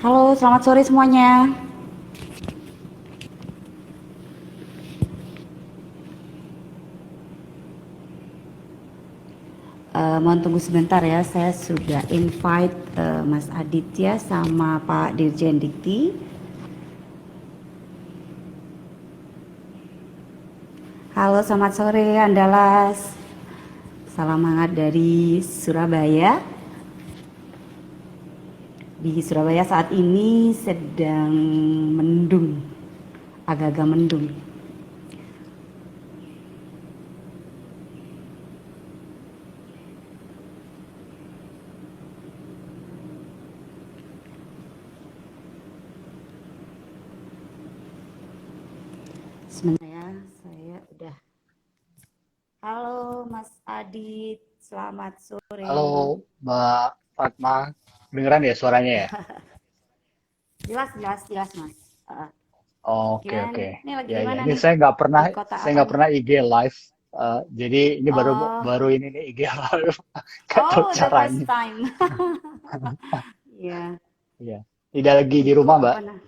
Halo, selamat sore semuanya. Mohon tunggu sebentar ya, saya sudah invite Mas Aditya sama Pak Dirjen Dikti. Halo, selamat sore Andalas. Salam hangat dari Surabaya. Di Surabaya saat ini sedang mendung, agak-agak mendung. Sebentar ya, saya udah. Halo Mas Adit, selamat Halo sore. Mbak Fatma, dengeran ya suaranya ya? Jelas, jelas, jelas Mas. Oke Gimana oke. nih? Ini lagi Ya di ya, mana ini nih? saya Di kota saya apa nggak nih? pernah IG live. Jadi ini baru Oh, baru ini nih IG live. Nggak tahu oh, the first caranya. time. Iya, Iya. Tidak lagi di itu rumah Mbak. apa nah?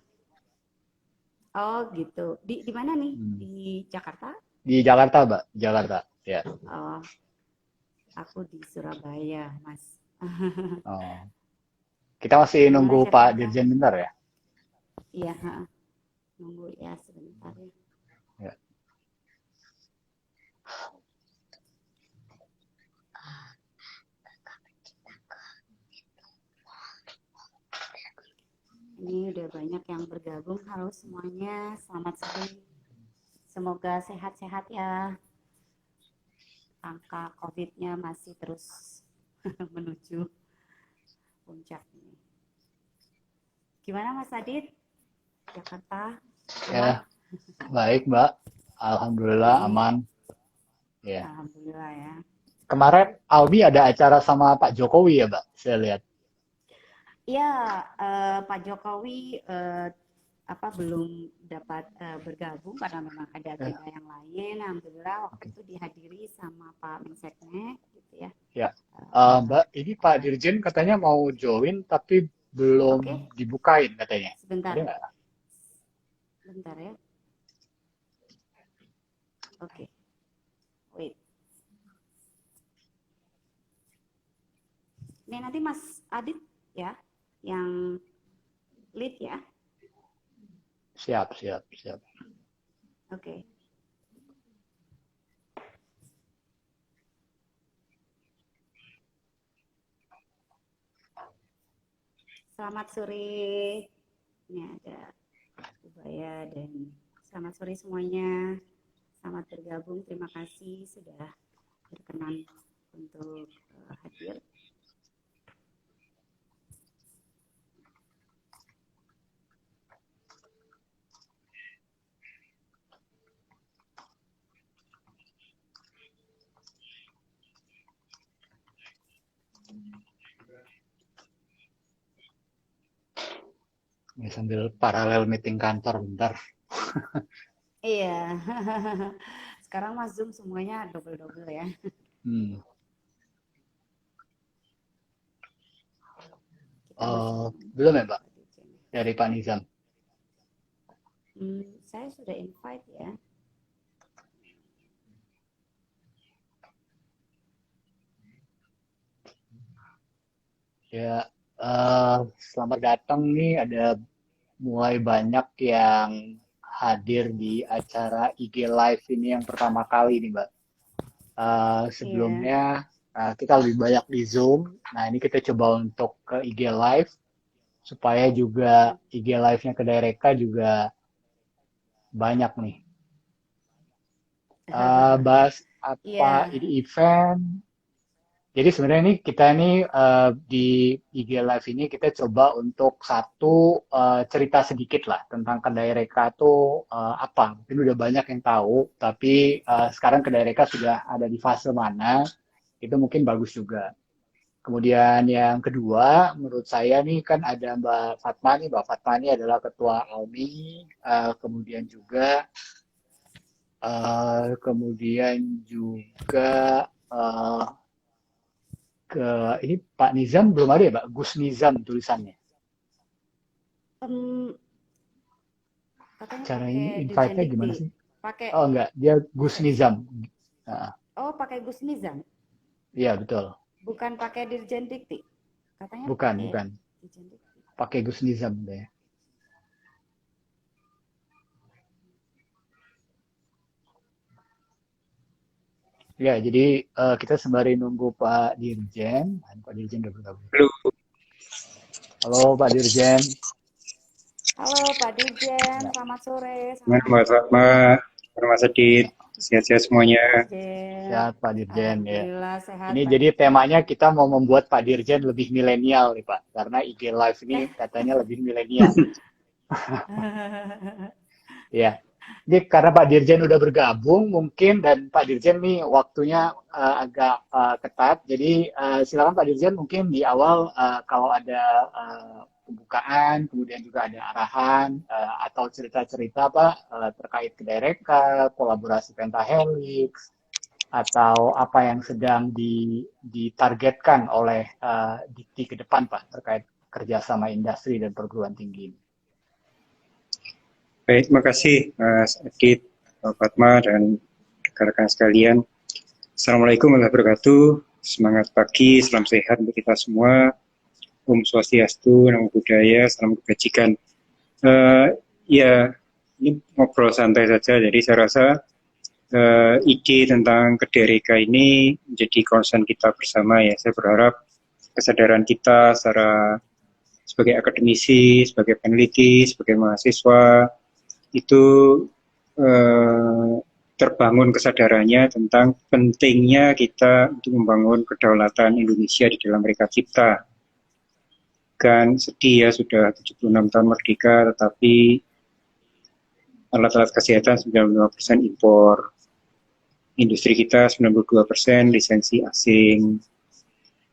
Oh, gitu. Di mana nih? Hmm. Di Jakarta? Di Jakarta Mbak, Jakarta. Ya. Oh, aku di Surabaya, Mas. Oh. Kita masih Gimana nunggu Pak Jakarta? Dirjen bentar ya. Iya, ha, nunggu ya sebentar ya. Ya. Ini udah banyak yang bergabung. Halo semuanya, selamat sore. Semoga sehat-sehat ya. Angka COVID-nya masih terus menuju puncak ini. Gimana Mas Adit? Jakarta aman? Ya, baik Mbak. Alhamdulillah Baik, aman. Ya. alhamdulillah ya. Kemarin Albi ada acara sama Pak Jokowi ya Mbak, saya lihat. Iya, Pak Jokowi apa belum dapat bergabung karena memang ada Ya. agenda yang lain. Alhamdulillah waktu Oke. itu dihadiri sama Pak Menseknek gitu ya. Ya, Eh, Mbak, ini Pak Dirjen katanya mau join tapi belum Oke, dibukain katanya. Ada sebentar, nggak? sebentar ya. Oke, wait. Ini nanti Mas Adit ya yang lead ya. Siap, siap, siap. Oke. Selamat sore. Ini ada Ubaya dan selamat sore semuanya. Selamat bergabung. Terima kasih sudah berkenan untuk hadir. Ini sambil paralel meeting kantor bentar. Iya. Sekarang Mas Zoom semuanya double-double ya. Hmm. Kita masih menunggu Belum ya, Mbak? Pak Dirjen. Dari Pak Nizam. Saya sudah invite ya. Ya, selamat datang nih. Ada mulai banyak yang hadir di acara IG Live ini yang pertama kali nih, Mbak. Iya. Sebelumnya kita lebih banyak di Zoom. Nah, ini kita coba untuk ke IG Live supaya juga IG Live-nya ke Direka juga banyak nih. Bahas apa Iya. ini event. Jadi sebenarnya ini kita nih di IG Live ini kita coba untuk satu cerita sedikit lah tentang Kedai Reka tuh apa. Mungkin udah banyak yang tahu, tapi sekarang Kedai Reka sudah ada di fase mana, itu mungkin bagus juga. Kemudian yang kedua, menurut saya nih kan ada Mbak Fatma nih. Mbak Fatma ini adalah Ketua ALMI, kemudian juga eh, ke ini Pak Nizam belum ada ya Pak? Gus Nizam tulisannya. sistem katanya Caranya pakai Dirjen invite-nya Dikti. gimana sih? Pakai Oh enggak, dia Gus Nizam. Ah, pakai Gus Nizam, iya betul. bukan pakai Dirjen Dikti. Katanya Bukan, pakai bukan. Dirjen Dikti. Pakai Gus Nizam deh. Ya, jadi kita sembari nunggu Pak Dirjen. Pak Dirjen udah bergabung. Halo, Halo Pak Dirjen. Halo Pak Dirjen, Ya, selamat sore. gimana Mas Fatma, Mas Adit, sehat-sehat semuanya. Dirjen. sehat Pak Dirjen ya. Alhamdulillah sehat Ini Pak jadi Dirjen. temanya kita mau membuat Pak Dirjen lebih milenial nih Pak. Karena IG Live ini katanya lebih milenial. Ya, ini karena Pak Dirjen udah bergabung mungkin dan Pak Dirjen nih waktunya agak ketat. Jadi silakan Pak Dirjen mungkin di awal kalau ada pembukaan, kemudian juga ada arahan atau cerita-cerita Pak terkait Kedireka, kolaborasi Pentahelix, atau apa yang sedang ditargetkan oleh Dikti ke depan Pak terkait kerjasama industri dan perguruan tinggi. Baik, terima kasih Mas Adit, Pak Fatma, dan rekan-rekan sekalian. Assalamualaikum warahmatullahi wabarakatuh. Semangat pagi, salam sehat untuk kita semua. Om Swastiastu, Namo Buddhaya, salam kebajikan. Ya, ini ngobrol santai saja, jadi saya rasa ide tentang Kedireka ini menjadi concern kita bersama ya. Saya berharap kesadaran kita secara sebagai akademisi, sebagai peneliti, sebagai mahasiswa itu terbangun kesadarannya tentang pentingnya kita untuk membangun kedaulatan Indonesia di dalam Mereka Cipta. Kan sedih ya, sudah 76 tahun merdeka, tetapi alat-alat kesehatan 95% impor. Industri kita 92% lisensi asing.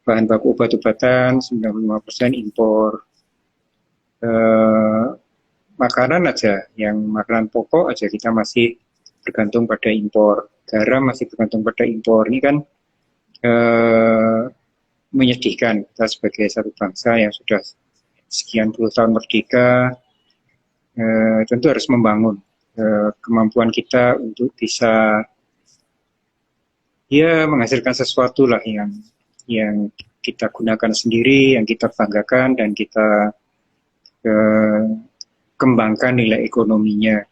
Bahan baku obat-obatan 95% impor. Makanan aja, yang makanan pokok aja kita masih bergantung pada impor. Garam masih bergantung pada impor. Ini kan menyedihkan kita sebagai satu bangsa yang sudah sekian puluh tahun merdeka, tentu harus membangun kemampuan kita untuk bisa ya menghasilkan sesuatu lah yang kita gunakan sendiri, yang kita banggakan dan kita kembangkan nilai ekonominya.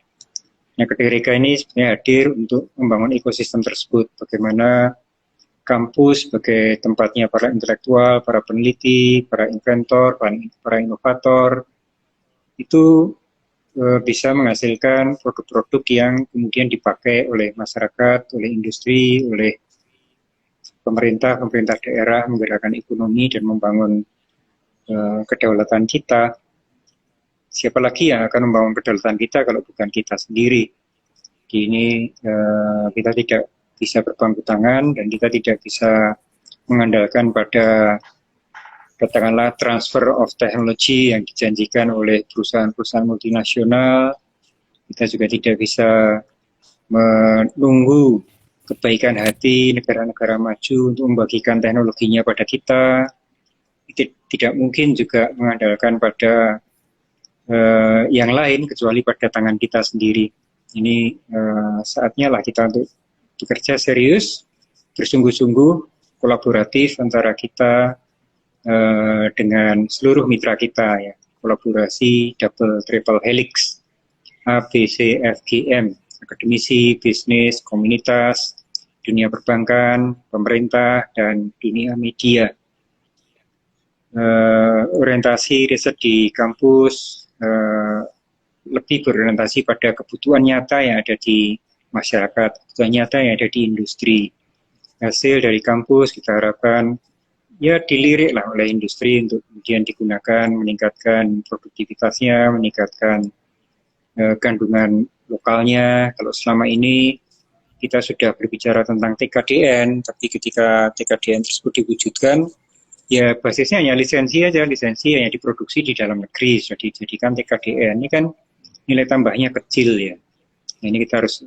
Nah, Kedireka ini sebenarnya hadir untuk membangun ekosistem tersebut. Bagaimana kampus sebagai tempatnya para intelektual, para peneliti, para inventor, para inovator, itu bisa menghasilkan produk-produk yang kemudian dipakai oleh masyarakat, oleh industri, oleh pemerintah daerah, menggerakkan ekonomi dan membangun kedaulatan kita. Siapa lagi yang akan membangun kedaulatan kita kalau bukan kita sendiri? Ini kita tidak bisa berpangku tangan dan kita tidak bisa mengandalkan pada katakanlah transfer of technology yang dijanjikan oleh perusahaan-perusahaan multinasional. Kita juga tidak bisa menunggu kebaikan hati negara-negara maju untuk membagikan teknologinya pada kita. Tidak mungkin juga mengandalkan pada yang lain kecuali pada tangan kita sendiri. Ini saatnya lah kita untuk bekerja serius, bersungguh-sungguh, kolaboratif antara kita dengan seluruh mitra kita ya. Kolaborasi double triple helix, A, B, C, F, G, M, akademisi, bisnis, komunitas, dunia perbankan, pemerintah, dan dunia media. Orientasi riset di kampus lebih berorientasi pada kebutuhan nyata yang ada di masyarakat, kebutuhan nyata yang ada di industri. Hasil dari kampus kita harapkan ya dilirik lah oleh industri untuk kemudian digunakan, meningkatkan produktivitasnya, meningkatkan kandungan lokalnya. Kalau selama ini kita sudah berbicara tentang TKDN, tapi ketika TKDN tersebut diwujudkan, ya basisnya hanya lisensi aja, lisensi yang diproduksi di dalam negeri, sudah dijadikan TKDN. Ini kan nilai tambahnya kecil ya. Nah, ini kita harus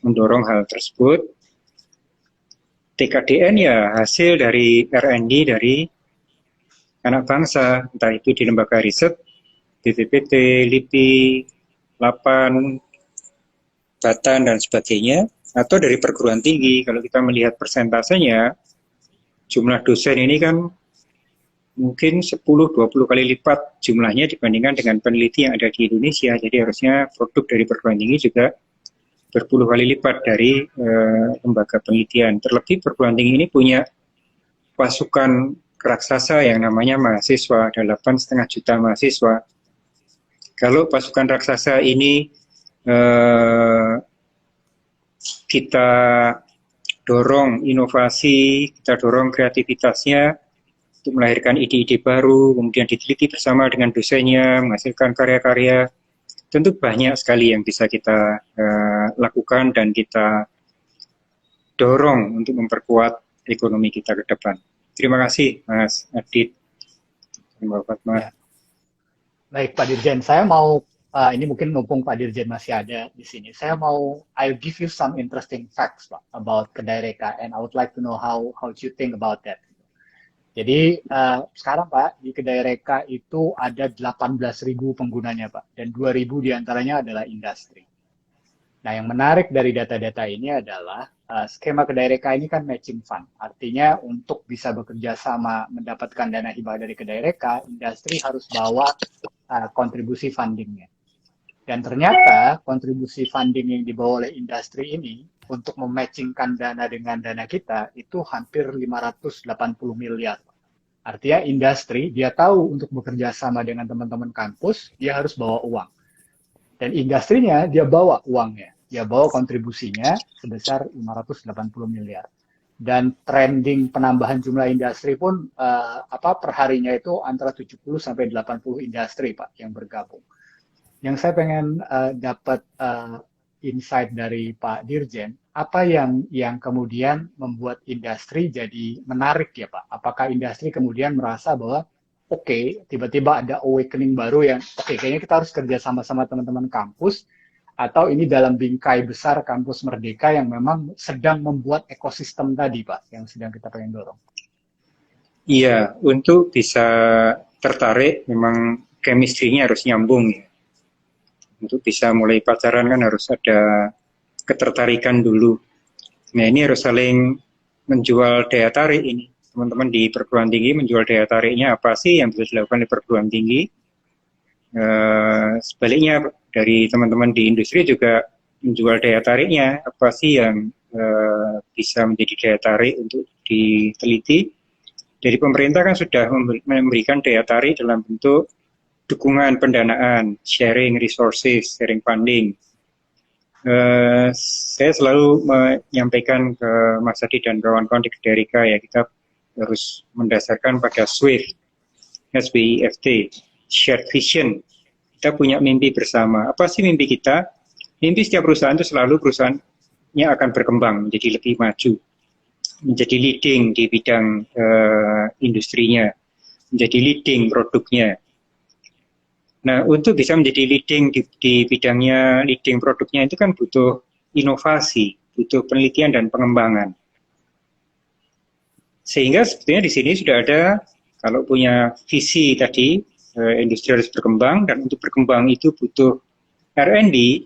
mendorong hal tersebut. TKDN ya hasil dari R&D dari anak bangsa, entah itu di lembaga riset, BPPT, LIPI, LAPAN, Batan, dan sebagainya, atau dari perguruan tinggi. Kalau kita melihat persentasenya, jumlah dosen ini kan mungkin 10-20 kali lipat jumlahnya dibandingkan dengan peneliti yang ada di Indonesia. Jadi harusnya produk dari perguruan tinggi juga berpuluh kali lipat dari lembaga penelitian. Terlebih perguruan tinggi ini punya pasukan raksasa yang namanya mahasiswa, ada 8,5 juta mahasiswa. Kalau pasukan raksasa ini kita dorong inovasi, kita dorong kreativitasnya untuk melahirkan ide-ide baru, kemudian diteliti bersama dengan dosennya, menghasilkan karya-karya, tentu banyak sekali yang bisa kita lakukan dan kita dorong untuk memperkuat ekonomi kita ke depan. Terima kasih Mas Adit, Mbak Fatma. Ya. Baik Pak Dirjen, saya mau ini mungkin mumpung Pak Dirjen masih ada di sini, saya mau I'll give you some interesting facts Pak about Kedai Reka, and I would like to know how you think about that. Jadi sekarang Pak di Kedai Reka itu ada 18.000 penggunanya Pak, dan 2.000 diantaranya adalah industri. Nah yang menarik dari data-data ini adalah skema Kedai Reka ini kan matching fund, artinya untuk bisa bekerja sama mendapatkan dana hibah dari Kedai Reka, industri harus bawa kontribusi fundingnya. Dan ternyata kontribusi funding yang dibawa oleh industri ini untuk mematchingkan dana dengan dana kita itu hampir 580 miliar. Artinya industri, dia tahu untuk bekerja sama dengan teman-teman kampus, dia harus bawa uang. Dan industrinya, dia bawa uangnya. Dia bawa kontribusinya sebesar 580 miliar. Dan trending penambahan jumlah industri pun per harinya itu antara 70 sampai 80 industri Pak yang bergabung. Yang saya pengen dapat insight dari Pak Dirjen, apa yang kemudian membuat industri jadi menarik ya Pak? Apakah industri kemudian merasa bahwa oke, tiba-tiba ada awakening baru yang kayaknya kita harus kerja sama-sama teman-teman kampus, atau ini dalam bingkai besar kampus Merdeka yang memang sedang membuat ekosistem tadi Pak, yang sedang kita pengen dorong? Iya, untuk bisa tertarik memang chemistry-nya harus nyambung ya. Untuk bisa mulai pacaran kan harus ada ketertarikan dulu. Nah ini harus saling menjual daya tarik ini. Teman-teman di perguruan tinggi menjual daya tariknya apa sih yang bisa dilakukan di perguruan tinggi. Sebaliknya dari teman-teman di industri juga menjual daya tariknya. Apa sih yang bisa menjadi daya tarik untuk diteliti. Dari pemerintah kan sudah memberikan daya tarik dalam bentuk dukungan pendanaan, sharing resources, sharing funding. Saya selalu menyampaikan ke Mas Adi dan kawan-kawan di Kedai Reka ya, kita harus mendasarkan pada SWIFT, SWIFT, shared vision. Kita punya mimpi bersama. Apa sih mimpi kita? Mimpi setiap perusahaan itu selalu perusahaannya akan berkembang, menjadi lebih maju, menjadi leading di bidang industrinya, menjadi leading produknya. Nah, untuk bisa menjadi leading di bidangnya, leading produknya itu kan butuh inovasi, butuh penelitian dan pengembangan. Sehingga sebetulnya di sini sudah ada, kalau punya visi tadi, industri harus berkembang, dan untuk berkembang itu butuh R&D,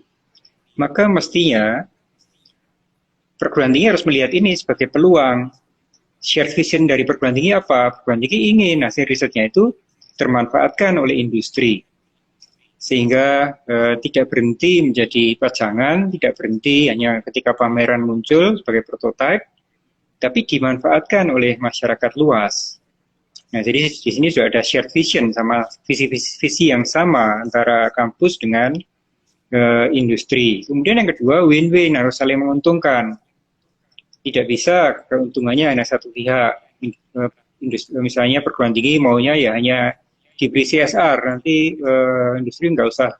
maka mestinya perguruan tinggi harus melihat ini sebagai peluang. Shared vision dari perguruan tinggi apa? Perguruan tinggi ingin hasil risetnya itu termanfaatkan oleh industri. Sehingga tidak berhenti menjadi pajangan, tidak berhenti hanya ketika pameran muncul sebagai prototipe, tapi dimanfaatkan oleh masyarakat luas. Nah, jadi di sini sudah ada shared vision sama visi yang sama antara kampus dengan industri. Kemudian yang kedua, win-win, harus saling menguntungkan. Tidak bisa keuntungannya hanya satu pihak. Misalnya perguruan tinggi maunya ya hanya diberi CSR, nanti industri nggak usah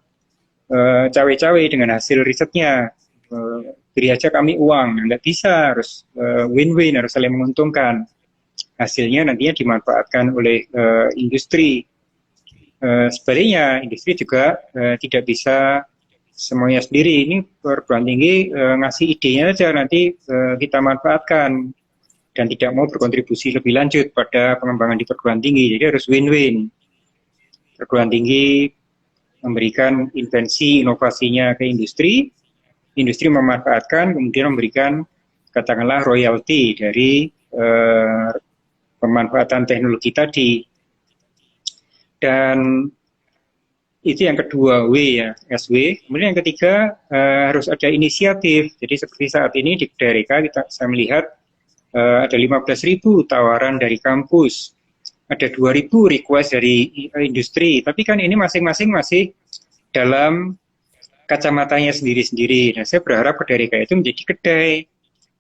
cawe-cawe dengan hasil risetnya, beri aja kami uang. Nggak bisa, harus win-win, harus saling menguntungkan. Hasilnya nantinya dimanfaatkan oleh industri. Sebaliknya, industri juga tidak bisa semuanya sendiri. Ini perguruan tinggi ngasih idenya aja, nanti kita manfaatkan, dan tidak mau berkontribusi lebih lanjut pada pengembangan di perguruan tinggi. Jadi harus win-win. Perguruan tinggi memberikan invensi inovasinya ke industri, industri memanfaatkan, kemudian memberikan katakanlah royalti dari pemanfaatan teknologi tadi. Dan itu yang kedua, W ya, SW. Kemudian yang ketiga, harus ada inisiatif. Jadi seperti saat ini di Kedai Reka saya melihat ada 15.000 tawaran dari kampus, ada 2.000 request dari industri. Tapi kan ini masing-masing masih dalam kacamatanya sendiri-sendiri. Nah, saya berharap Kedai Reka itu menjadi kedai,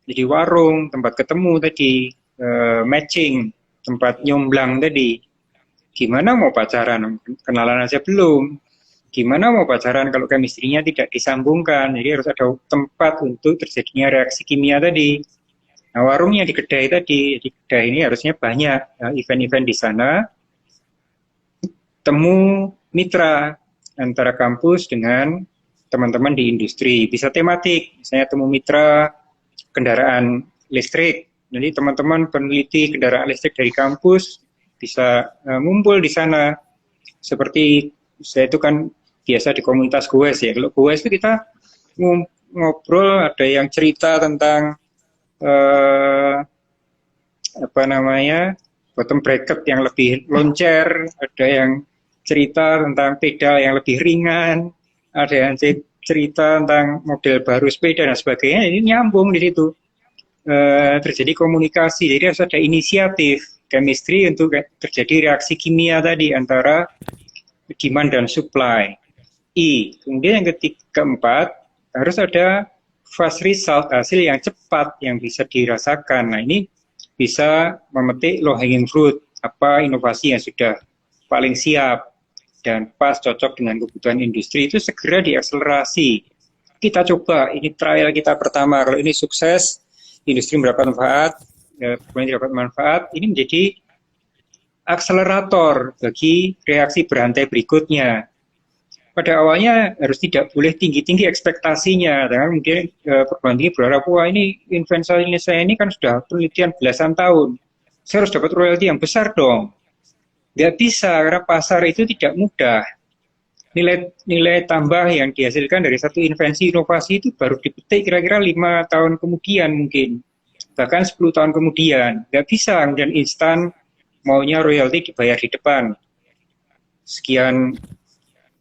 jadi warung, tempat ketemu tadi, matching, tempat nyomblang tadi. Gimana mau pacaran? Kenalan aja belum. Gimana mau pacaran kalau chemistry-nya tidak disambungkan? Jadi harus ada tempat untuk terjadinya reaksi kimia tadi. Nah, warungnya di kedai tadi. Di kedai ini harusnya banyak event-event di sana. Temu mitra antara kampus dengan teman-teman di industri. Bisa tematik, misalnya temu mitra kendaraan listrik. Jadi teman-teman peneliti kendaraan listrik dari kampus bisa ngumpul di sana. Seperti saya itu kan biasa di komunitas goes ya. Kalau goes itu kita ngobrol, ada yang cerita tentang bottom bracket yang lebih loncer, ada yang cerita tentang pedal yang lebih ringan, ada yang cerita tentang model baru sepeda dan sebagainya. Ini nyambung di situ. Terjadi komunikasi, jadi harus ada inisiatif chemistry untuk terjadi reaksi kimia tadi antara demand dan supply. Kemudian yang keempat, harus ada fast result, hasil yang cepat yang bisa dirasakan. Nah, ini bisa memetik low hanging fruit, apa inovasi yang sudah paling siap dan pas cocok dengan kebutuhan industri, itu segera diakselerasi. Kita coba, ini trial kita pertama, kalau ini sukses, industri mendapat manfaat, kemudian dapat manfaat, ini menjadi akselerator bagi reaksi berantai berikutnya. Pada awalnya harus tidak boleh tinggi-tinggi ekspektasinya, karena mungkin perguruan tinggi berharap, wah ini inventasi saya ini kan sudah penelitian belasan tahun, saya harus dapat royalti yang besar dong. Nggak bisa, karena pasar itu tidak mudah. Nilai tambah yang dihasilkan dari satu invensi inovasi itu baru dipetik kira-kira 5 tahun kemudian mungkin, bahkan 10 tahun kemudian. Nggak bisa kemudian instan maunya royalti dibayar di depan sekian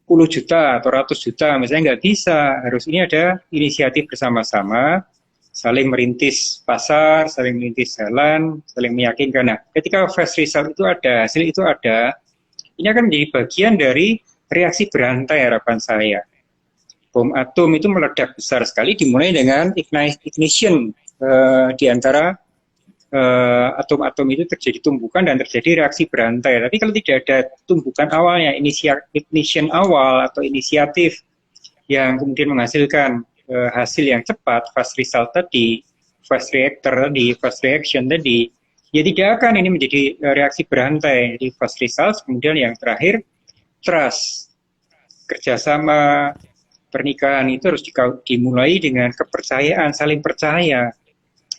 puluh juta atau ratus juta, misalnya nggak bisa. Harus ini ada inisiatif bersama-sama, saling merintis pasar, saling merintis jalan, saling meyakinkan. Nah, ketika fast result itu ada, hasil itu ada, ini akan menjadi bagian dari reaksi berantai harapan saya. Bom atom itu meledak besar sekali, dimulai dengan ignition di antara atom-atom itu terjadi tumbukan dan terjadi reaksi berantai. Tapi kalau tidak ada tumbukan awalnya, ignition awal atau inisiatif yang kemudian menghasilkan hasil yang cepat, fast result tadi, fast reactor tadi, fast reaction tadi, ya tidak akan ini menjadi reaksi berantai. Jadi fast result, kemudian yang terakhir trust, kerjasama, pernikahan itu harus dimulai dengan kepercayaan, saling percaya.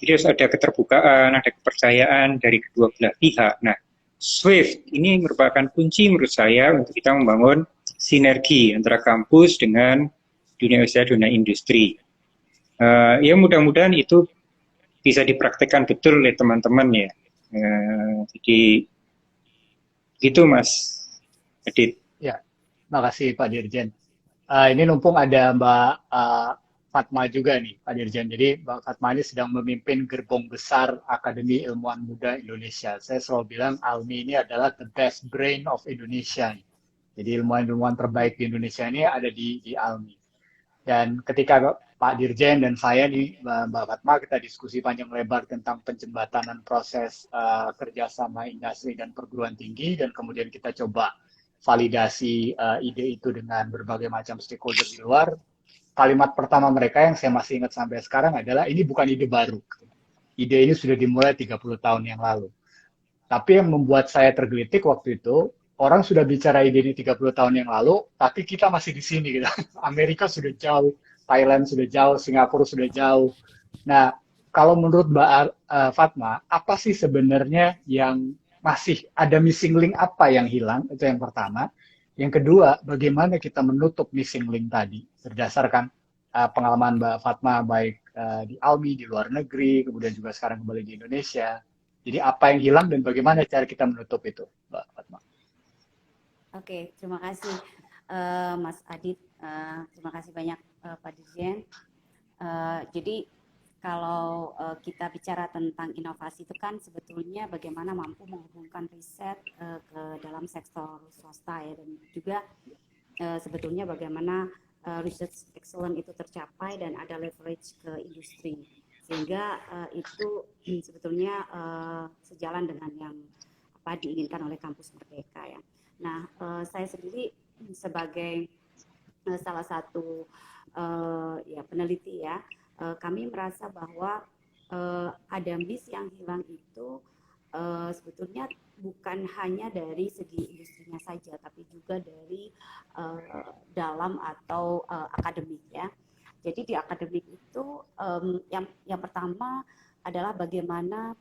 Jadi harus ada keterbukaan, ada kepercayaan dari kedua belah pihak. Nah, SWIFT ini merupakan kunci menurut saya untuk kita membangun sinergi antara kampus dengan dunia usaha, dunia industri. Ya mudah-mudahan itu bisa dipraktekkan betul oleh teman-teman ya. Jadi gitu Mas Adit. Ya, makasih Pak Dirjen. Ini numpung ada Mbak Fatma juga nih, Pak Dirjen. Jadi Mbak Fatma ini sedang memimpin gerbong besar Akademi Ilmuwan Muda Indonesia. Saya selalu bilang ALMI ini adalah the best brain of Indonesia. Jadi ilmuwan-ilmuwan terbaik di Indonesia ini ada di ALMI. Dan ketika Pak Dirjen dan saya nih, Mbak Fatma, kita diskusi panjang lebar tentang penjembatanan proses kerjasama industri dan perguruan tinggi, dan kemudian kita coba validasi ide itu dengan berbagai macam stakeholder di luar. Kalimat pertama mereka yang saya masih ingat sampai sekarang adalah, ini bukan ide baru. Ide ini sudah dimulai 30 tahun yang lalu. Tapi yang membuat saya tergelitik waktu itu, orang sudah bicara ide ini 30 tahun yang lalu, tapi kita masih di sini. Gitu. Amerika sudah jauh, Thailand sudah jauh, Singapura sudah jauh. Nah, kalau menurut Mbak Fatma, apa sih sebenarnya yang masih ada missing link, apa yang hilang? Itu yang pertama. Yang kedua, bagaimana kita menutup missing link tadi berdasarkan pengalaman Mbak Fatma baik di Almi di luar negeri, kemudian juga sekarang kembali di Indonesia. Jadi apa yang hilang dan bagaimana cara kita menutup itu, Mbak Fatma? Oke, terima kasih Mas Adit. Terima kasih banyak Pak Dirjen. Jadi kalau kita bicara tentang inovasi itu kan sebetulnya bagaimana mampu menghubungkan riset ke dalam sektor swasta ya, dan juga sebetulnya bagaimana research excellence itu tercapai dan ada leverage ke industri, sehingga itu sebetulnya sejalan dengan yang apa diinginkan oleh Kampus Merdeka ya. Nah, saya sendiri sebagai salah satu ya peneliti ya, kami merasa bahwa ada miss yang hilang itu sebetulnya bukan hanya dari segi industrinya saja, tapi juga dari dalam atau akademik ya. Jadi di akademik itu yang pertama adalah bagaimana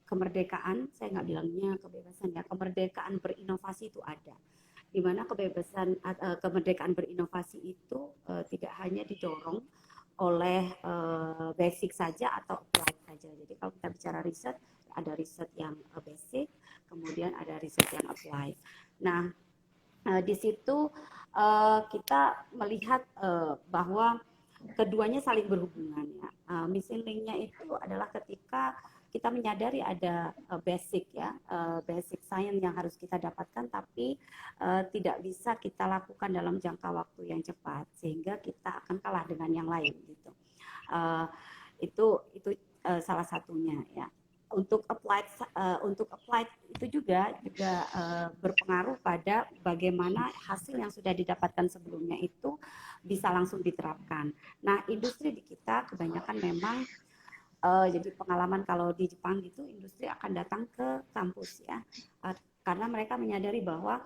kemerdekaan, saya nggak bilangnya kebebasan ya, kemerdekaan berinovasi itu ada. Di mana kemerdekaan berinovasi itu tidak hanya didorong oleh basic saja atau applied saja. Jadi kalau kita bicara riset, ada riset yang basic, kemudian ada riset yang applied. Nah, di situ kita melihat bahwa keduanya saling berhubungan ya. Missing link-nya itu adalah ketika kita menyadari ada basic ya, basic science yang harus kita dapatkan, tapi tidak bisa kita lakukan dalam jangka waktu yang cepat, sehingga kita akan kalah dengan yang lain gitu. Itu salah satunya ya. Untuk applied itu juga berpengaruh pada bagaimana hasil yang sudah didapatkan sebelumnya itu bisa langsung diterapkan. Nah, industri di kita kebanyakan memang jadi pengalaman kalau di Jepang gitu, industri akan datang ke kampus ya, karena mereka menyadari bahwa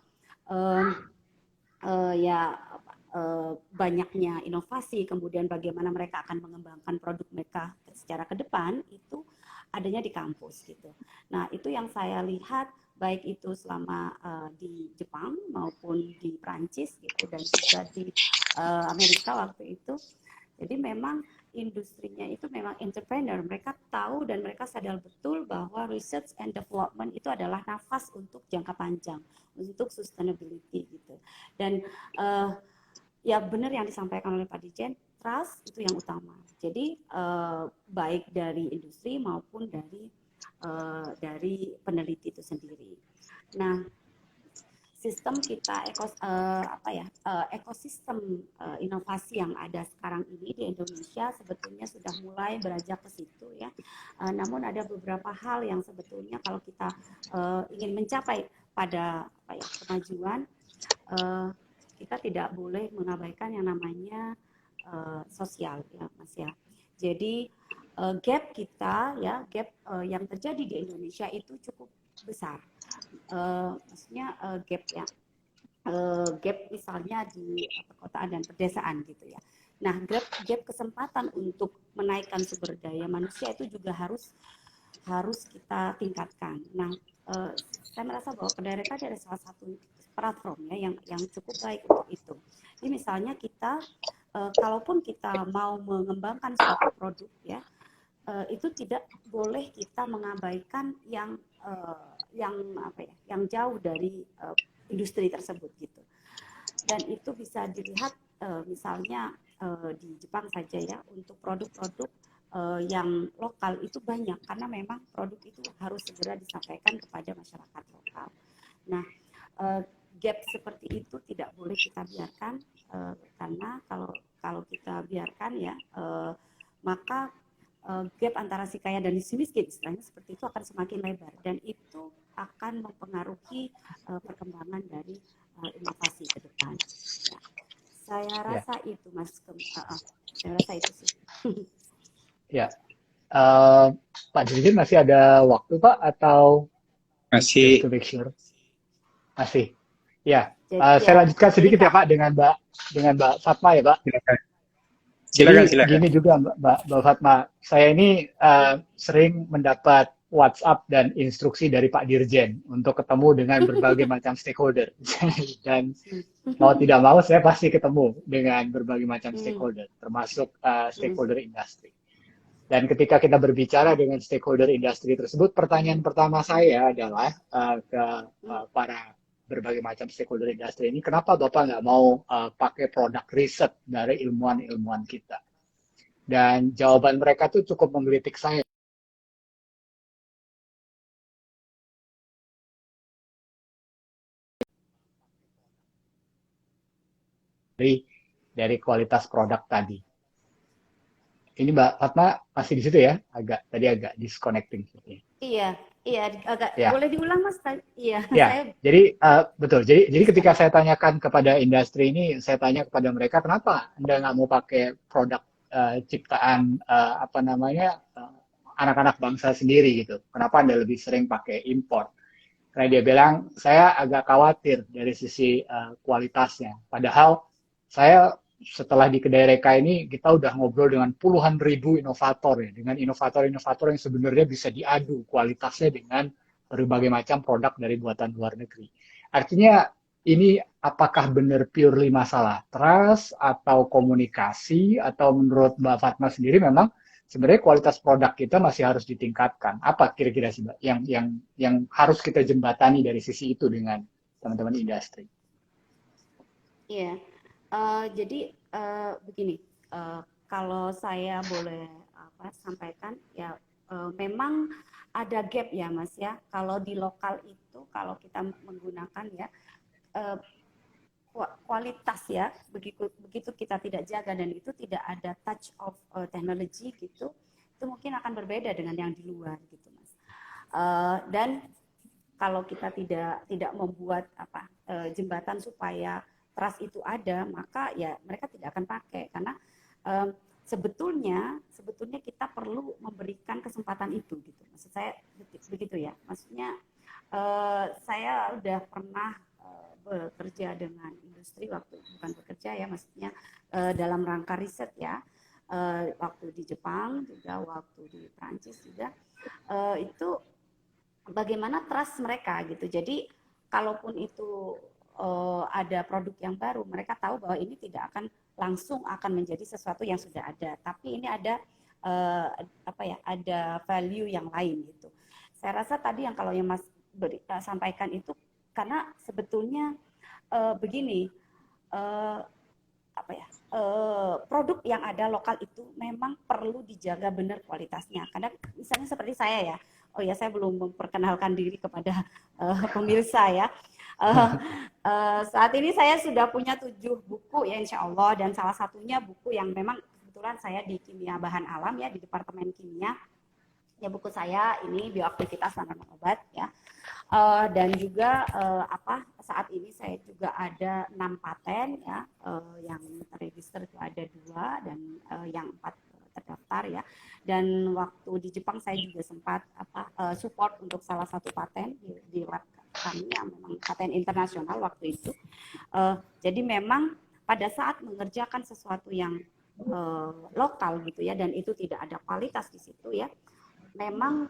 banyaknya inovasi, kemudian bagaimana mereka akan mengembangkan produk mereka secara ke depan itu adanya di kampus gitu. Nah, itu yang saya lihat baik itu selama di Jepang maupun di Prancis gitu, dan juga di Amerika waktu itu. Jadi memang industrinya itu memang entrepreneur, mereka tahu dan mereka sadar betul bahwa research and development itu adalah nafas untuk jangka panjang, untuk sustainability gitu. Dan ya benar yang disampaikan oleh Pak Dirjen, trust itu yang utama. Jadi baik dari industri maupun dari peneliti itu sendiri. Nah, sistem kita ekosistem inovasi yang ada sekarang ini di Indonesia sebetulnya sudah mulai beranjak ke situ ya. Namun ada beberapa hal yang sebetulnya kalau kita ingin mencapai pada kemajuan, kita tidak boleh mengabaikan yang namanya sosial ya Mas ya. Jadi gap kita ya, gap yang terjadi di Indonesia itu cukup besar. Maksudnya gap misalnya di perkotaan dan pedesaan gitu ya. Nah, gap kesempatan untuk menaikkan sumber daya manusia itu juga harus kita tingkatkan. Nah, saya merasa bahwa Kedireka ada salah satu platform ya yang cukup baik untuk itu. Jadi misalnya kita kalaupun kita mau mengembangkan suatu produk ya, itu tidak boleh kita mengabaikan yang jauh dari industri tersebut gitu. Dan itu bisa dilihat misalnya di Jepang saja ya, untuk produk-produk yang lokal itu banyak, karena memang produk itu harus segera disampaikan kepada masyarakat lokal. Nah, gap seperti itu tidak boleh kita biarkan, karena kalau kita biarkan ya, maka gap antara si kaya dan si miskin istilahnya seperti itu akan semakin lebar, dan itu akan mempengaruhi perkembangan dari inovasi ke depan. Ya. Saya rasa itu Mas, saya rasa itu sih. Ya, Pak Dirjen masih ada waktu Pak atau masih? To make sure? Masih. Ya, Jadi, saya lanjutkan sedikit ya Pak dengan Mbak Fatma ya Pak. Silakan. Jadi gini juga Mbak Fatma, saya ini sering mendapat WhatsApp dan instruksi dari Pak Dirjen untuk ketemu dengan berbagai macam stakeholder. Dan mau tidak mau saya pasti ketemu dengan berbagai macam stakeholder, termasuk stakeholder industri. Dan ketika kita berbicara dengan stakeholder industri tersebut, pertanyaan pertama saya adalah ke para berbagai macam stakeholder industri ini, kenapa Bapak nggak mau pakai produk riset dari ilmuwan-ilmuwan kita? Dan jawaban mereka tuh cukup menggelitik saya. Dari kualitas produk tadi. Ini Mbak Fatma masih di situ ya? Tadi agak disconnecting. Iya, agak Ya. boleh diulang Mas? Iya, Ya, saya jadi betul. Jadi ketika saya tanyakan kepada industri ini, saya tanya kepada mereka, kenapa Anda nggak mau pakai produk ciptaan anak-anak bangsa sendiri gitu? Kenapa Anda lebih sering pakai impor? Karena dia bilang, saya agak khawatir dari sisi kualitasnya. Padahal saya setelah di Kedai Reka ini, kita udah ngobrol dengan puluhan ribu inovator ya, dengan inovator-inovator yang sebenarnya bisa diadu kualitasnya dengan berbagai macam produk dari buatan luar negeri. Artinya ini apakah benar purely masalah trust atau komunikasi, atau menurut Mbak Fatma sendiri memang sebenarnya kualitas produk kita masih harus ditingkatkan. Apa kira-kira sih Mbak yang harus kita jembatani dari sisi itu dengan teman-teman industri? Iya, jadi begini, kalau saya boleh sampaikan ya, memang ada gap ya Mas ya. Kalau di lokal itu, kalau kita menggunakan ya kualitas ya, begitu kita tidak jaga dan itu tidak ada touch of technology gitu, itu mungkin akan berbeda dengan yang di luar gitu Mas. Dan kalau kita tidak membuat jembatan supaya trust itu ada, maka ya mereka tidak akan pakai, karena sebetulnya kita perlu memberikan kesempatan itu gitu. Maksud saya begitu ya. Maksudnya saya udah pernah bekerja dengan industri bukan bekerja ya, maksudnya dalam rangka riset ya, waktu di Jepang juga, waktu di Prancis juga, itu bagaimana trust mereka gitu. Jadi kalaupun itu ada produk yang baru, mereka tahu bahwa ini tidak akan langsung menjadi sesuatu yang sudah ada, tapi ini ada ada value yang lain gitu. Saya rasa tadi yang kalau yang Mas sampaikan itu, karena sebetulnya begini, produk yang ada lokal itu memang perlu dijaga benar kualitasnya. Karena misalnya seperti saya ya, saya belum memperkenalkan diri kepada pemirsa ya. Saat ini saya sudah punya 7 buku ya insya Allah, dan salah satunya buku yang memang kebetulan saya di kimia bahan alam ya, di departemen kimia ya, buku saya ini bioaktivitas tanaman obat ya. Dan juga saat ini saya juga ada 6 paten ya, yang terregister itu ada 2 dan yang 4 terdaftar ya. Dan waktu di Jepang saya juga sempat support untuk salah satu paten di lab kami yang memang paten internasional waktu itu. Jadi memang pada saat mengerjakan sesuatu yang lokal gitu ya, dan itu tidak ada kualitas di situ ya, memang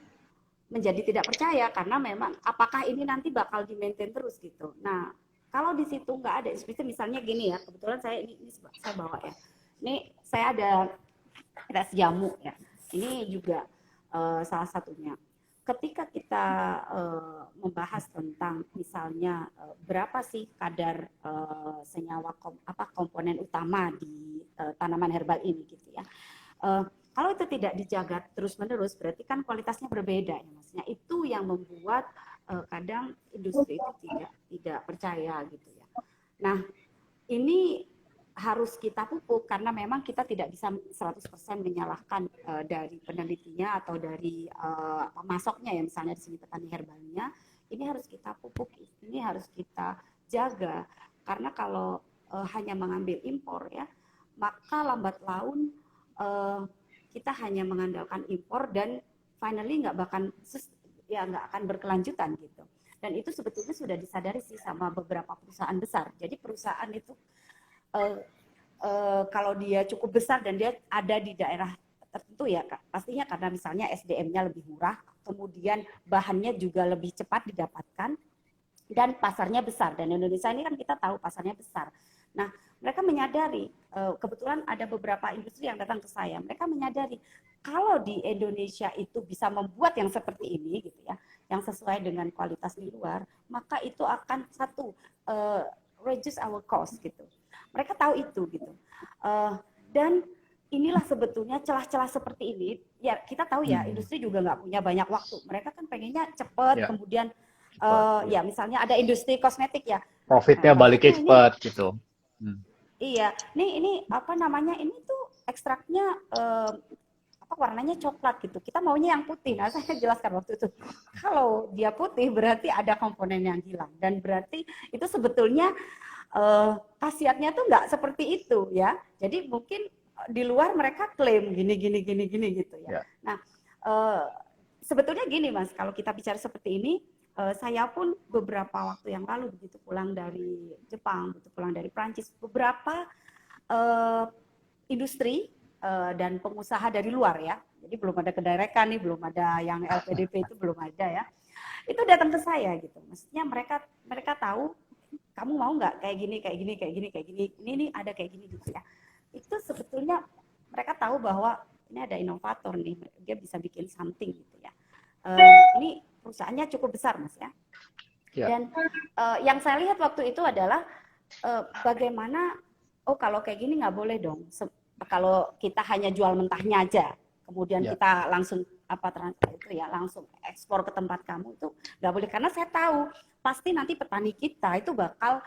menjadi tidak percaya, karena memang apakah ini nanti bakal di-maintain terus gitu. Nah, kalau di situ nggak ada, misalnya gini ya, kebetulan saya ini saya bawa ya. Ini saya ada tes jamu ya. Ini juga salah satunya. Ketika kita membahas tentang misalnya berapa sih kadar senyawa komponen utama di tanaman herbal ini gitu ya. Kalau itu tidak dijaga terus-menerus, berarti kan kualitasnya berbeda ya Mas. Itu yang membuat kadang industri itu tidak percaya gitu ya. Nah, ini harus kita pupuk, karena memang kita tidak bisa 100% menyalahkan dari penelitinya atau dari pemasoknya ya, misalnya di sini petani herbalnya. Ini harus kita pupuk, ini harus kita jaga, karena kalau hanya mengambil impor ya, maka lambat laun kita hanya mengandalkan impor dan finally nggak akan berkelanjutan gitu. Dan itu sebetulnya sudah disadari sih sama beberapa perusahaan besar. Jadi perusahaan itu kalau dia cukup besar dan dia ada di daerah tertentu ya, pastinya karena misalnya SDM-nya lebih murah, kemudian bahannya juga lebih cepat didapatkan, dan pasarnya besar. Dan Indonesia ini kan kita tahu pasarnya besar. Nah, mereka menyadari, kebetulan ada beberapa industri yang datang ke saya, mereka menyadari kalau di Indonesia itu bisa membuat yang seperti ini gitu ya, yang sesuai dengan kualitas di luar, maka itu akan satu reduce our cost gitu. Mereka tahu itu gitu. Dan inilah sebetulnya celah-celah seperti ini. Ya kita tahu ya, industri juga nggak punya banyak waktu. Mereka kan pengennya cepat, kemudian ya misalnya ada industri kosmetik ya. Profitnya baliknya cepat gitu. Iya, ini apa namanya? Ini tuh ekstraknya apa warnanya coklat gitu. Kita maunya yang putih. Nah, saya jelaskan waktu itu. Kalau dia putih berarti ada komponen yang hilang, dan berarti itu sebetulnya khasiatnya tuh nggak seperti itu ya. Jadi mungkin di luar mereka klaim gini gitu ya. Nah, sebetulnya gini Mas, kalau kita bicara seperti ini, saya pun beberapa waktu yang lalu begitu pulang dari Jepang, begitu pulang dari Prancis, beberapa industri dan pengusaha dari luar ya, jadi belum ada kedirekan nih, belum ada yang LPDP itu belum ada ya, itu datang ke saya gitu. Maksudnya mereka tahu, kamu mau nggak kayak gini, ini ada kayak gini gitu ya. Itu sebetulnya mereka tahu bahwa ini ada inovator nih, dia bisa bikin something gitu ya. Ini perusahaannya cukup besar Mas ya. Dan yang saya lihat waktu itu adalah bagaimana, kalau kayak gini nggak boleh dong. Kalau kita hanya jual mentahnya aja, kemudian kita langsung langsung ekspor ke tempat kamu, itu nggak boleh, karena saya tahu pasti nanti petani kita itu bakal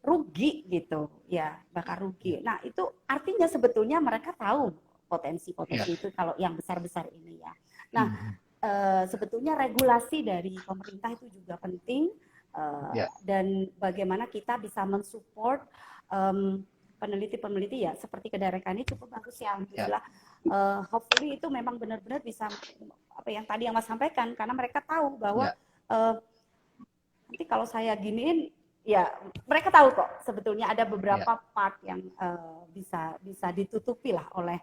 rugi gitu ya, bakal rugi. Nah itu artinya sebetulnya mereka tahu potensi-potensi itu kalau yang besar-besar ini ya. Nah sebetulnya regulasi dari pemerintah itu juga penting, dan bagaimana kita bisa mensupport peneliti-peneliti ya seperti Kedarekan ini cukup bagus ya, alhamdulillah. Hopefully itu memang benar-benar bisa apa yang tadi yang Mas sampaikan, karena mereka tahu bahwa nanti kalau saya giniin ya, mereka tahu kok sebetulnya ada beberapa part yang bisa ditutupi lah oleh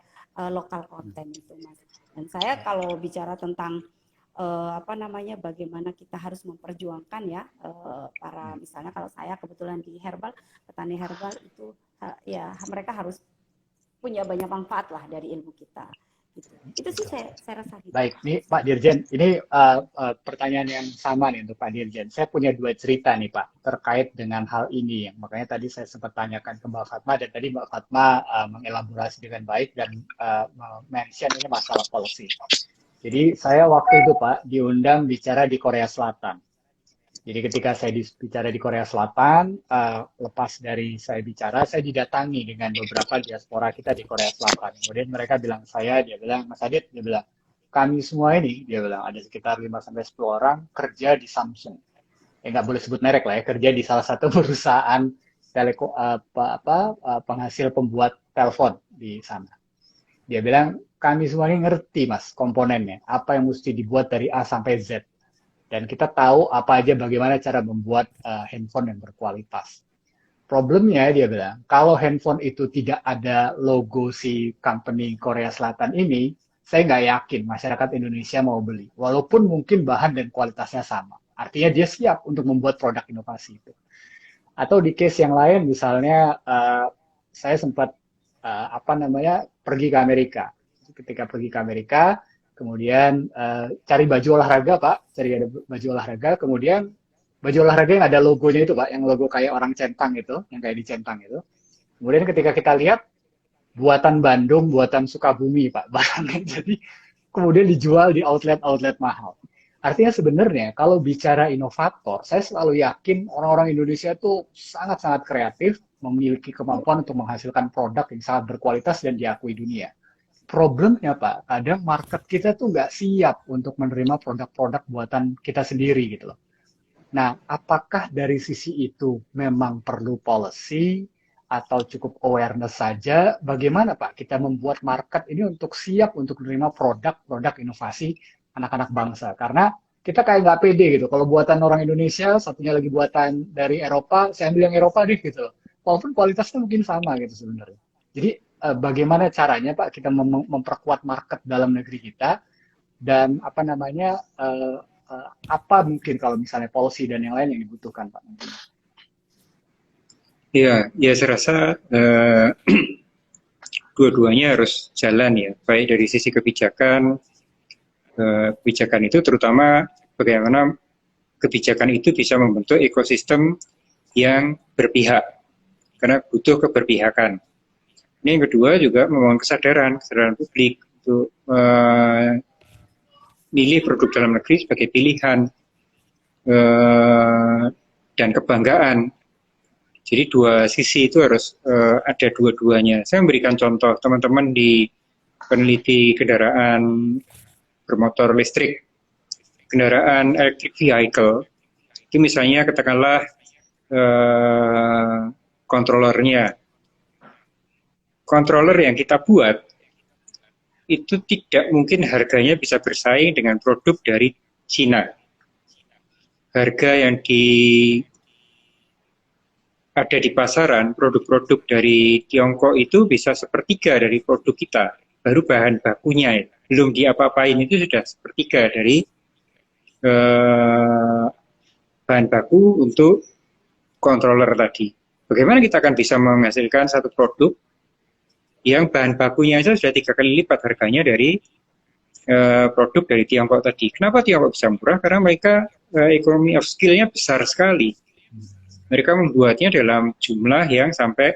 lokal konten itu Mas. Dan saya kalau bicara tentang bagaimana kita harus memperjuangkan ya para, misalnya kalau saya kebetulan di herbal, petani herbal itu ya mereka harus punya banyak manfaat lah dari ilmu kita. Gitu. Itu sih saya rasa gitu. Baik, nih Pak Dirjen, ini pertanyaan yang sama nih untuk Pak Dirjen. Saya punya 2 cerita nih Pak terkait dengan hal ini, yang makanya tadi saya sempat tanyakan ke Mbak Fatma, dan tadi Mbak Fatma mengelaborasi dengan baik dan mention ini masalah policy. Jadi saya waktu itu Pak diundang bicara di Korea Selatan. Jadi ketika saya bicara di Korea Selatan, lepas dari saya bicara, saya didatangi dengan beberapa diaspora kita di Korea Selatan. Kemudian mereka bilang dia bilang, Mas Adit, dia bilang, kami semua ini, dia bilang, ada sekitar 5-10 orang kerja di Samsung. Nggak boleh sebut merek lah ya, kerja di salah satu perusahaan penghasil pembuat telepon di sana. Dia bilang, kami semua ini ngerti Mas komponennya, apa yang mesti dibuat dari A sampai Z. Dan kita tahu apa aja bagaimana cara membuat handphone yang berkualitas. Problemnya dia bilang, kalau handphone itu tidak ada logo si company Korea Selatan ini, saya nggak yakin masyarakat Indonesia mau beli. Walaupun mungkin bahan dan kualitasnya sama. Artinya dia siap untuk membuat produk inovasi itu. Atau di case yang lain, misalnya saya sempat pergi ke Amerika. Ketika pergi ke Amerika, kemudian cari baju olahraga Pak, baju olahraga, kemudian baju olahraga yang ada logonya itu Pak, yang logo kayak orang centang itu, yang kayak dicentang itu. Kemudian ketika kita lihat, buatan Bandung, buatan Sukabumi Pak, barangnya jadi kemudian dijual di outlet-outlet mahal. Artinya sebenarnya kalau bicara inovator, saya selalu yakin orang-orang Indonesia itu sangat-sangat kreatif, memiliki kemampuan untuk menghasilkan produk yang sangat berkualitas dan diakui dunia. Problemnya Pak, kadang market kita tuh nggak siap untuk menerima produk-produk buatan kita sendiri gitu loh. Nah, apakah dari sisi itu memang perlu policy atau cukup awareness saja? Bagaimana Pak kita membuat market ini untuk siap untuk menerima produk-produk inovasi anak-anak bangsa? Karena kita kayak nggak pede gitu. Kalau buatan orang Indonesia, satunya lagi buatan dari Eropa, saya ambil yang Eropa deh gitu loh. Walaupun kualitasnya mungkin sama gitu sebenarnya. Jadi bagaimana caranya Pak kita memperkuat market dalam negeri kita dan apa namanya apa mungkin kalau misalnya policy dan yang lain yang dibutuhkan Pak? Ya, ya saya rasa dua-duanya harus jalan ya, baik dari sisi kebijakan. Kebijakan itu terutama bagaimana kebijakan itu bisa membentuk ekosistem yang berpihak, karena butuh keberpihakan. Ini yang kedua juga membangun kesadaran publik untuk milih produk dalam negeri sebagai pilihan dan kebanggaan. Jadi dua sisi itu harus ada dua-duanya. Saya memberikan contoh teman-teman di peneliti kendaraan bermotor listrik, kendaraan electric vehicle, itu misalnya katakanlah controller yang kita buat itu tidak mungkin harganya bisa bersaing dengan produk dari Cina. Harga yang ada di pasaran, produk-produk dari Tiongkok itu bisa sepertiga dari produk kita, baru bahan bakunya, belum diapa-apain itu sudah sepertiga dari bahan baku untuk controller tadi. Bagaimana kita akan bisa menghasilkan satu produk yang bahan bakunya saja sudah 3 kali lipat harganya dari produk dari Tiongkok tadi. Kenapa Tiongkok bisa murah? Karena mereka economy of skill-nya besar sekali. Mereka membuatnya dalam jumlah yang sampai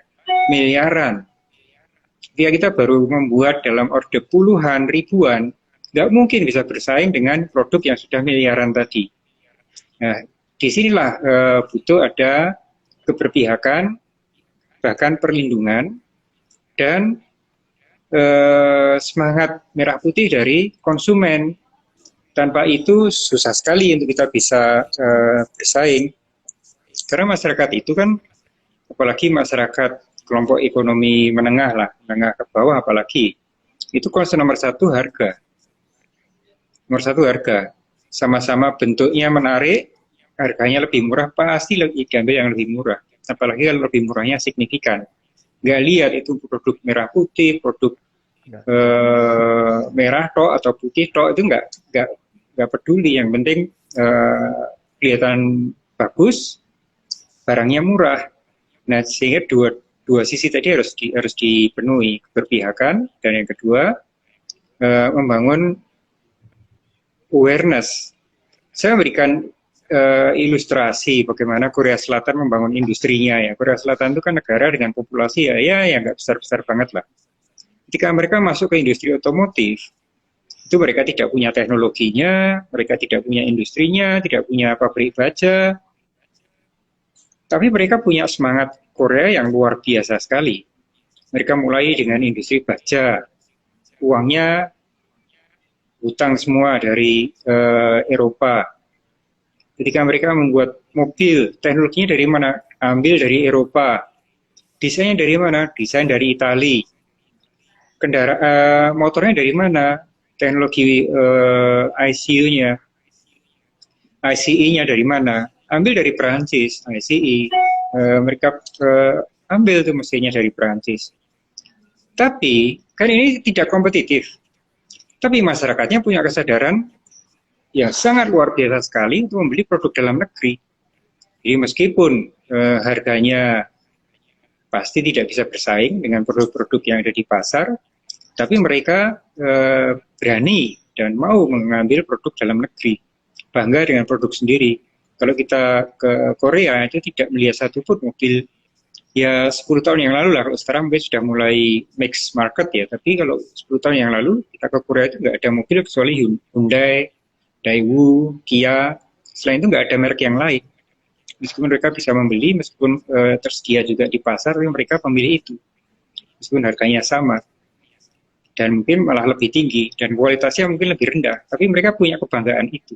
miliaran. Jika kita baru membuat dalam orde puluhan, ribuan, nggak mungkin bisa bersaing dengan produk yang sudah miliaran tadi. Nah, disinilah butuh ada keberpihakan, bahkan perlindungan, dan semangat merah putih dari konsumen. Tanpa itu susah sekali untuk kita bisa bersaing. Karena masyarakat itu kan, apalagi masyarakat kelompok ekonomi menengah lah, menengah ke bawah apalagi, itu concern nomor satu harga. Nomor satu harga. Sama-sama bentuknya menarik, harganya lebih murah, pasti diambil yang lebih murah. Apalagi kalau lebih murahnya signifikan. Nggak lihat itu produk merah putih, produk merah tok atau putih tok, itu nggak peduli. Yang penting kelihatan bagus, barangnya murah. Nah, sehingga dua sisi tadi harus dipenuhi, keberpihakan, dan yang kedua membangun awareness. Saya memberikan ilustrasi bagaimana Korea Selatan membangun industrinya ya. Korea Selatan itu kan negara dengan populasi ya nggak besar-besar banget lah. Ketika mereka masuk ke industri otomotif, itu mereka tidak punya teknologinya, mereka tidak punya industrinya, tidak punya pabrik baja, tapi mereka punya semangat Korea yang luar biasa sekali. Mereka mulai dengan industri baja, uangnya hutang semua dari Eropa. Ketika mereka membuat mobil, teknologinya dari mana? Ambil dari Eropa. Desainnya dari mana? Desain dari Italia. Motornya dari mana? Teknologi ICE-nya dari mana? Ambil dari Perancis, ICE. Mereka ambil tuh mesinnya dari Perancis. Tapi kan ini tidak kompetitif. Tapi masyarakatnya punya kesadaran yang sangat luar biasa sekali untuk membeli produk dalam negeri. Jadi meskipun harganya pasti tidak bisa bersaing dengan produk-produk yang ada di pasar, tapi mereka berani dan mau mengambil produk dalam negeri, bangga dengan produk sendiri. Kalau kita ke Korea itu tidak melihat satupun mobil, ya 10 tahun yang lalu lah, kalau sekarang mungkin sudah mulai mix market ya, tapi kalau 10 tahun yang lalu kita ke Korea itu nggak ada mobil kecuali Hyundai, Daewoo, Kia, selain itu nggak ada merek yang lain. Meskipun mereka bisa membeli, meskipun tersedia juga di pasar, tapi mereka memilih itu. Meskipun harganya sama. Dan mungkin malah lebih tinggi, dan kualitasnya mungkin lebih rendah. Tapi mereka punya kebanggaan itu.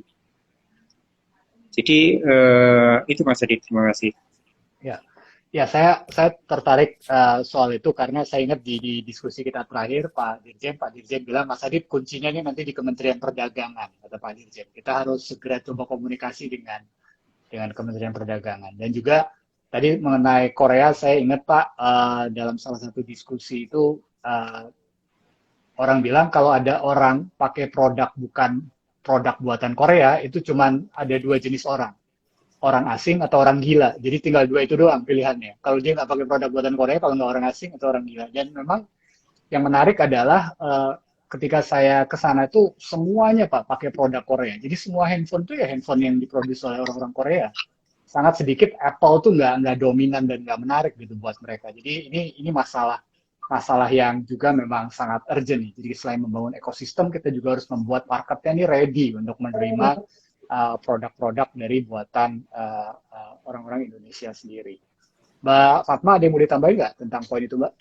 Jadi, itu Mas Adi, terima kasih. Ya, saya tertarik soal itu karena saya ingat di diskusi kita terakhir Pak Dirjen bilang Mas Adit kuncinya ini nanti di Kementerian Perdagangan, kata Pak Dirjen. Kita harus segera coba komunikasi dengan Kementerian Perdagangan. Dan juga tadi mengenai Korea, saya ingat Pak dalam salah satu diskusi itu orang bilang kalau ada orang pakai produk bukan produk buatan Korea, itu cuman ada dua jenis orang. Orang asing atau orang gila. Jadi tinggal dua itu doang pilihannya. Kalau dia nggak pakai produk buatan Korea, kalau nggak orang asing atau orang gila. Dan memang yang menarik adalah ketika saya ke sana itu semuanya Pak pakai produk Korea. Jadi semua handphone tuh ya handphone yang diproduksi oleh orang-orang Korea. Sangat sedikit Apple tuh nggak dominan dan nggak menarik gitu buat mereka. Jadi ini masalah masalah yang juga memang sangat urgent nih. Jadi selain membangun ekosistem, kita juga harus membuat marketnya ini ready untuk menerima produk-produk dari buatan orang-orang Indonesia sendiri. Mbak Fatma, ada yang mau ditambahin nggak tentang poin itu, Mbak?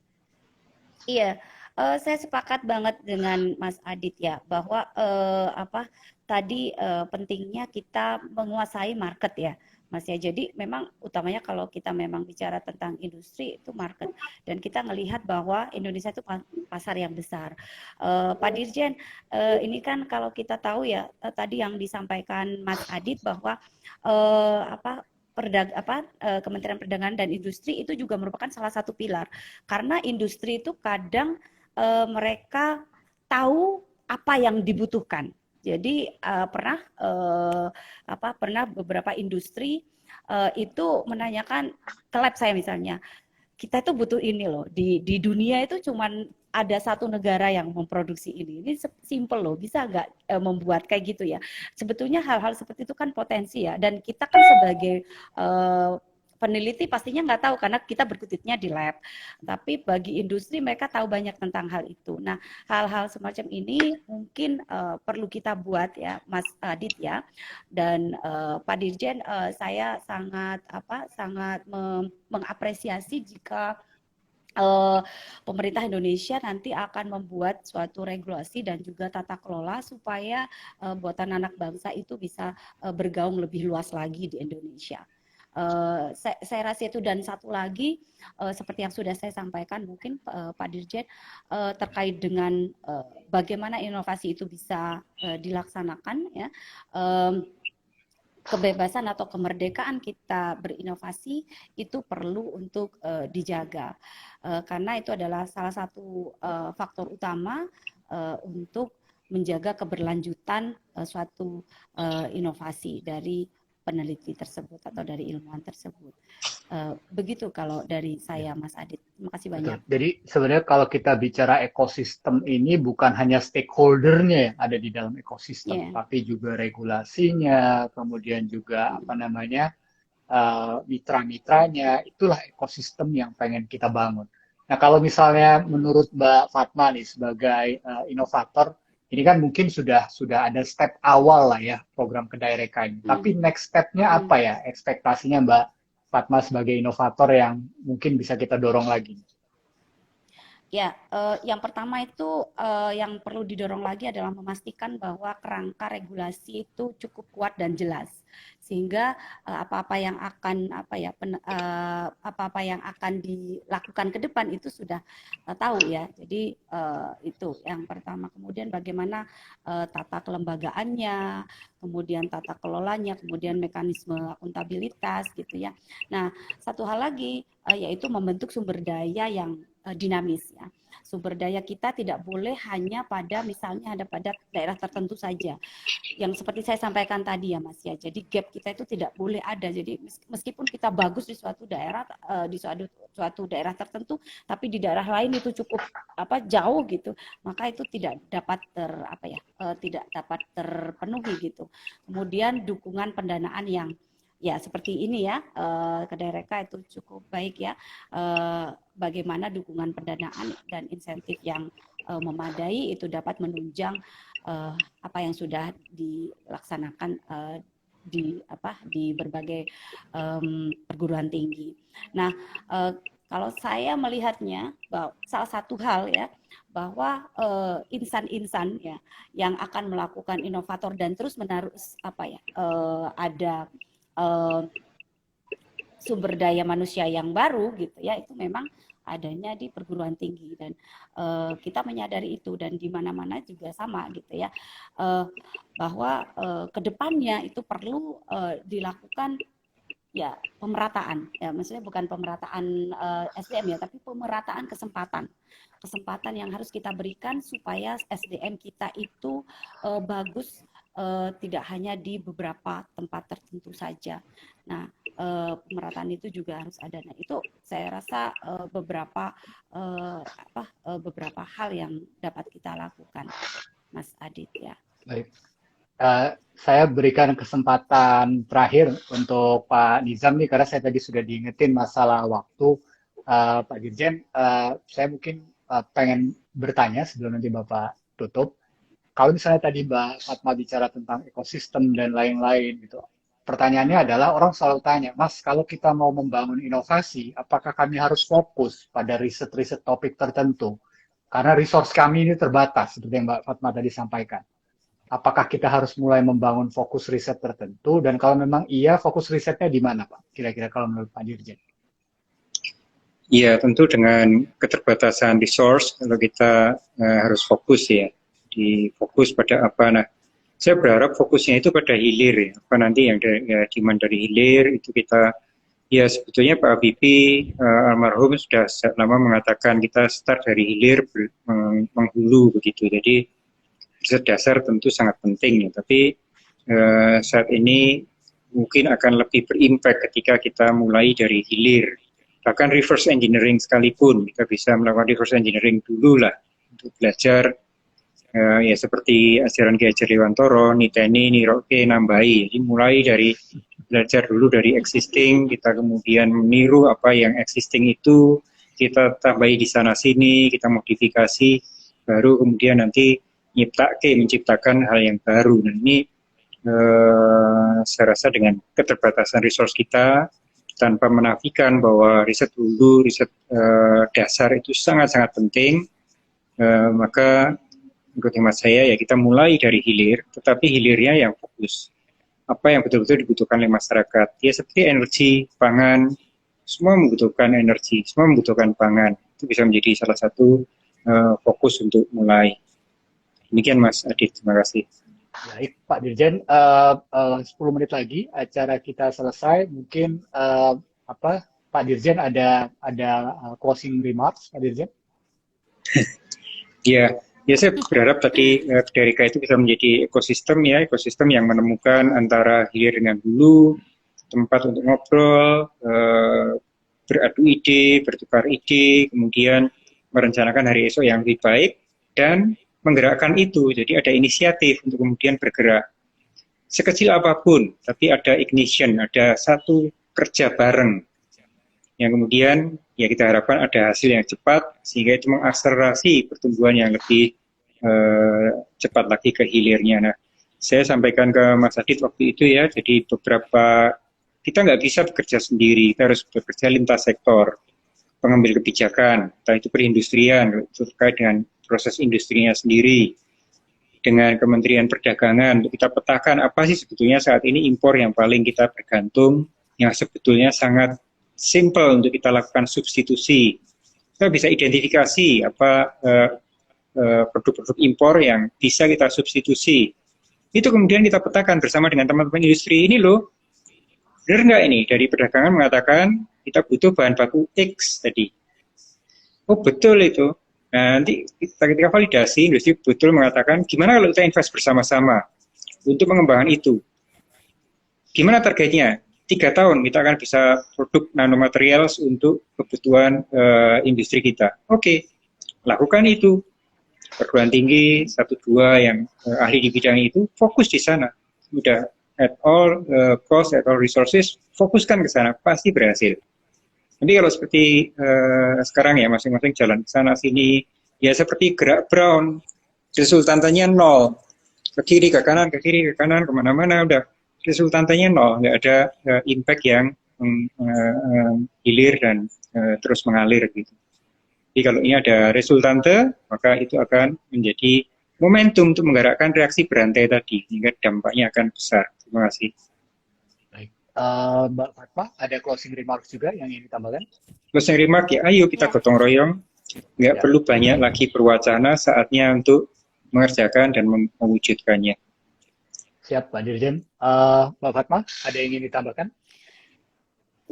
Iya, saya sepakat banget dengan Mas Adit ya bahwa apa tadi pentingnya kita menguasai market ya, Mas ya. Jadi memang utamanya kalau kita memang bicara tentang industri itu market dan kita melihat bahwa Indonesia itu pasar yang besar. Pak Dirjen, ini kan kalau kita tahu ya tadi yang disampaikan Mas Adit bahwa apa Kementerian Perdagangan dan Industri itu juga merupakan salah satu pilar karena industri itu kadang mereka tahu apa yang dibutuhkan. Jadi pernah beberapa industri itu menanyakan ke lab saya misalnya, kita itu butuh ini loh. Di dunia itu cuman ada satu negara yang memproduksi ini. Ini simple loh, bisa nggak membuat kayak gitu ya. Sebetulnya hal-hal seperti itu kan potensi ya. Dan kita kan sebagai peneliti pastinya nggak tahu karena kita berkutatnya di lab. Tapi bagi industri mereka tahu banyak tentang hal itu. Nah, hal-hal semacam ini mungkin perlu kita buat ya, Mas Adit ya. Dan Pak Dirjen, saya sangat mengapresiasi jika pemerintah Indonesia nanti akan membuat suatu regulasi dan juga tata kelola supaya buatan anak bangsa itu bisa bergaung lebih luas lagi di Indonesia. Saya rasa itu, dan satu lagi seperti yang sudah saya sampaikan mungkin Pak Dirjen terkait dengan bagaimana inovasi itu bisa dilaksanakan ya. Kebebasan atau kemerdekaan kita berinovasi itu perlu untuk dijaga karena itu adalah salah satu faktor utama untuk menjaga keberlanjutan suatu inovasi dari peneliti tersebut atau dari ilmuwan tersebut. Begitu kalau dari saya, Mas Adit. Terima kasih banyak. Betul. Jadi sebenarnya kalau kita bicara ekosistem ini bukan hanya stakeholder-nya yang ada di dalam ekosistem, tapi juga regulasinya, kemudian juga mitra-mitranya, itulah ekosistem yang pengen kita bangun. Nah, kalau misalnya menurut Mbak Fatma nih sebagai inovator, ini kan mungkin sudah ada step awal lah ya program Kedai Reka ini. Tapi next step-nya apa ya ekspektasinya Mbak Fatma sebagai inovator yang mungkin bisa kita dorong lagi? Ya, yang pertama itu yang perlu didorong lagi adalah memastikan bahwa kerangka regulasi itu cukup kuat dan jelas, sehingga apa-apa yang akan dilakukan ke depan itu sudah tahu ya. Jadi itu yang pertama. Kemudian bagaimana tata kelembagaannya, kemudian tata kelolanya, kemudian mekanisme akuntabilitas gitu ya. Nah, satu hal lagi yaitu membentuk sumber daya yang dinamis ya. Sumber daya kita tidak boleh hanya pada daerah tertentu saja. Yang seperti saya sampaikan tadi ya Mas ya. Jadi gap kita itu tidak boleh ada. Jadi meskipun kita bagus di suatu daerah suatu daerah tertentu, tapi di daerah lain itu cukup jauh gitu, maka itu tidak dapat tidak dapat terpenuhi gitu. Kemudian dukungan pendanaan yang ya seperti ini ya, Kedai Reka itu cukup baik ya. Bagaimana dukungan pendanaan dan insentif yang memadai itu dapat menunjang apa yang sudah dilaksanakan di berbagai perguruan tinggi. Nah, kalau saya melihatnya bahwa salah satu hal ya bahwa insan-insan ya yang akan melakukan inovator dan terus menerus ada sumber daya manusia yang baru gitu ya, itu memang adanya di perguruan tinggi dan kita menyadari itu, dan di mana-mana juga sama gitu ya, bahwa kedepannya itu perlu dilakukan ya pemerataan ya, maksudnya bukan pemerataan SDM ya, tapi pemerataan kesempatan kesempatan yang harus kita berikan supaya SDM kita itu bagus, tidak hanya di beberapa tempat tertentu saja. Nah, pemerataan itu juga harus ada. Nah, itu saya rasa beberapa hal yang dapat kita lakukan, Mas Adit ya. Baik. Saya berikan kesempatan terakhir untuk Pak Nizam nih, karena saya tadi sudah diingetin masalah waktu. Pak Dirjen, saya mungkin pengen bertanya sebelum nanti Bapak tutup. Kalau misalnya tadi Mbak Fatma bicara tentang ekosistem dan lain-lain gitu, pertanyaannya adalah orang selalu tanya, Mas, kalau kita mau membangun inovasi, apakah kami harus fokus pada riset-riset topik tertentu? Karena resource kami ini terbatas, seperti yang Mbak Fatma tadi sampaikan. Apakah kita harus mulai membangun fokus riset tertentu, dan kalau memang iya, fokus risetnya di mana, Pak? Kira-kira kalau menurut Pak Dirjen? Ya, tentu dengan keterbatasan resource, kalau kita harus fokus ya, fokus pada apa. Nah, saya berharap fokusnya itu pada hilir ya, apa nanti yang demand dari hilir, itu kita, ya sebetulnya Pak Habibie almarhum sudah lama mengatakan kita start dari hilir menghulu begitu, jadi riset dasar tentu sangat penting ya, tapi saat ini mungkin akan lebih berimpact ketika kita mulai dari hilir. Bahkan reverse engineering sekalipun, kita bisa melakukan reverse engineering dulu lah, untuk belajar ya seperti ajaran Ki Hajar Dewantara, niteni, niroke, nambahi. Jadi mulai dari belajar dulu dari existing, kita kemudian meniru apa yang existing itu, kita tambahi di sana sini, kita modifikasi, baru kemudian nanti menciptakan hal yang baru. Nah ini saya rasa dengan keterbatasan resource kita, tanpa menafikan bahwa riset hulu, riset dasar itu sangat-sangat penting, maka menurut hemat saya ya kita mulai dari hilir, tetapi hilirnya yang fokus. Apa yang betul-betul dibutuhkan oleh masyarakat. Ya seperti energi, pangan, semua membutuhkan energi, semua membutuhkan pangan. Itu bisa menjadi salah satu fokus untuk mulai. Demikian Mas Adit, terima kasih. Baik, Pak Dirjen, 10 menit lagi acara kita selesai. Mungkin Pak Dirjen ada closing remarks, Pak Dirjen? Ya, saya berharap tadi Derika itu bisa menjadi ekosistem ya, ekosistem yang menemukan antara hilir dengan hulu, tempat untuk ngobrol, beradu ide, bertukar ide, kemudian merencanakan hari esok yang lebih baik, dan menggerakkan itu. Jadi ada inisiatif untuk kemudian bergerak. Sekecil apapun, tapi ada ignition, ada satu kerja bareng. Yang kemudian ya kita harapkan ada hasil yang cepat, sehingga itu mengakselerasi pertumbuhan yang lebih cepat lagi ke hilirnya. Nah, saya sampaikan ke Mas Adit waktu itu ya, jadi kita nggak bisa bekerja sendiri, kita harus bekerja lintas sektor, pengambil kebijakan, entah itu perindustrian, itu terkait dengan proses industrinya sendiri, dengan Kementerian Perdagangan, untuk kita petakan apa sih sebetulnya saat ini impor yang paling kita bergantung, yang sebetulnya sangat simple untuk kita lakukan substitusi. Kita bisa identifikasi apa produk-produk impor yang bisa kita substitusi. Itu kemudian kita petakan bersama dengan teman-teman industri. Ini loh, benar nggak ini? Dari perdagangan mengatakan kita butuh bahan baku X tadi. Oh betul itu. Nah, nanti ketika validasi, industri betul mengatakan gimana kalau kita invest bersama-sama untuk mengembangkan itu. Gimana targetnya? 3 tahun kita akan bisa produk nanomaterials untuk kebutuhan industri kita. Oke, lakukan itu. Perguruan tinggi 1-2 yang ahli di bidang itu fokus di sana. Udah at all cost, at all resources, fokuskan ke sana, pasti berhasil. Nanti kalau seperti sekarang ya masing-masing jalan ke sana sini, ya seperti gerak Brown, resultantanya 0, ke kiri ke kanan kemana-mana udah resultantanya 0, nggak ada impact yang hilir dan terus mengalir gitu. Jadi kalau ini ada resultante, maka itu akan menjadi momentum untuk menggerakkan reaksi berantai tadi, sehingga dampaknya akan besar. Terima kasih. Baik. Mbak Fatma, ada closing remarks juga yang ingin ditambahkan? Closing remark ya, ayo kita gotong royong. Nggak perlu banyak lagi berwacana, saatnya untuk mengerjakan dan mewujudkannya. Siap, Pak Dirjen. Mbak Fatma, ada yang ingin ditambahkan?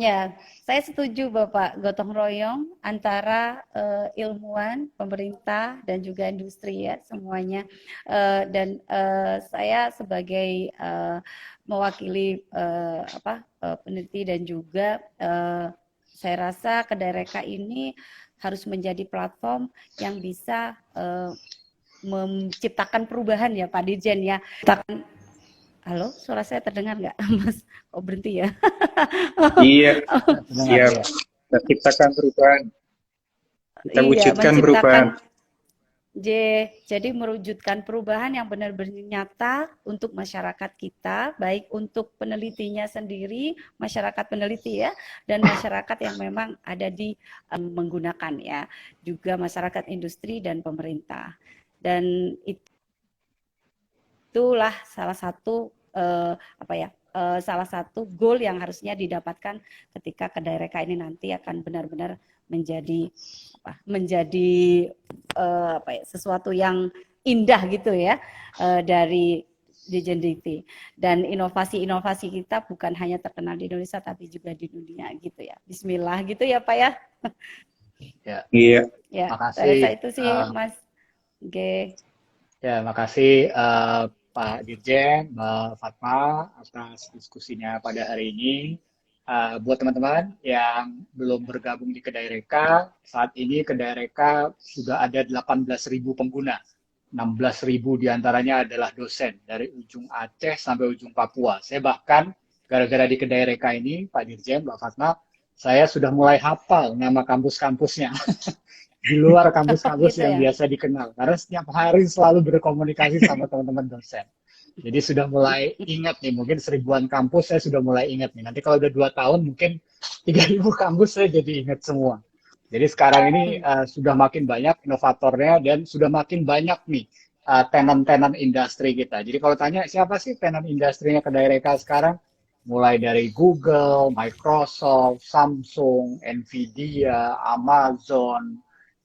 Ya, saya setuju Bapak, gotong royong antara ilmuwan, pemerintah dan juga industri ya semuanya. Dan saya sebagai mewakili peneliti dan juga saya rasa Kedai Reka ini harus menjadi platform yang bisa menciptakan perubahan ya Pak Dirjen ya. Halo, suara saya terdengar nggak, Mas? Oh berhenti ya? Iya, Dengar siap. ya. Kita ciptakan perubahan. Kita Iya, wujudkan menciptakan perubahan. jadi merujutkan perubahan yang benar-benar nyata untuk masyarakat kita, baik untuk penelitinya sendiri, masyarakat peneliti ya, dan masyarakat yang memang ada di menggunakan ya, juga masyarakat industri dan pemerintah. Dan itulah salah satu salah satu goal yang harusnya didapatkan ketika Kedai Reka ini nanti akan benar-benar menjadi sesuatu yang indah gitu ya dari Digendity. Dan inovasi-inovasi kita bukan hanya terkenal di Indonesia tapi juga di dunia gitu ya. Bismillah gitu ya Pak ya. Ya, Iya. Ya, makasih. saya itu sih Mas G. Ya, makasih Pak Dirjen, Mbak Fatma atas diskusinya pada hari ini. Buat teman-teman yang belum bergabung di Kedai Reka, saat ini Kedai Reka sudah ada 18.000 pengguna. 16.000 diantaranya adalah dosen dari ujung Aceh sampai ujung Papua. Saya bahkan gara-gara di Kedai Reka ini, Pak Dirjen, Mbak Fatma, saya sudah mulai hafal nama kampus-kampusnya. Di luar kampus-kampus Gitu yang ya. biasa dikenal. Karena setiap hari selalu berkomunikasi sama teman-teman dosen. Jadi sudah mulai ingat nih, mungkin 1000-an kampus saya sudah mulai ingat nih. Nanti kalau udah 2 tahun mungkin 3.000 kampus saya jadi ingat semua. Jadi sekarang ini sudah makin banyak inovatornya dan sudah makin banyak nih tenan-tenan industri kita. Jadi kalau tanya siapa sih tenan industrinya Kedai Reka sekarang? Mulai dari Google, Microsoft, Samsung, Nvidia, Amazon,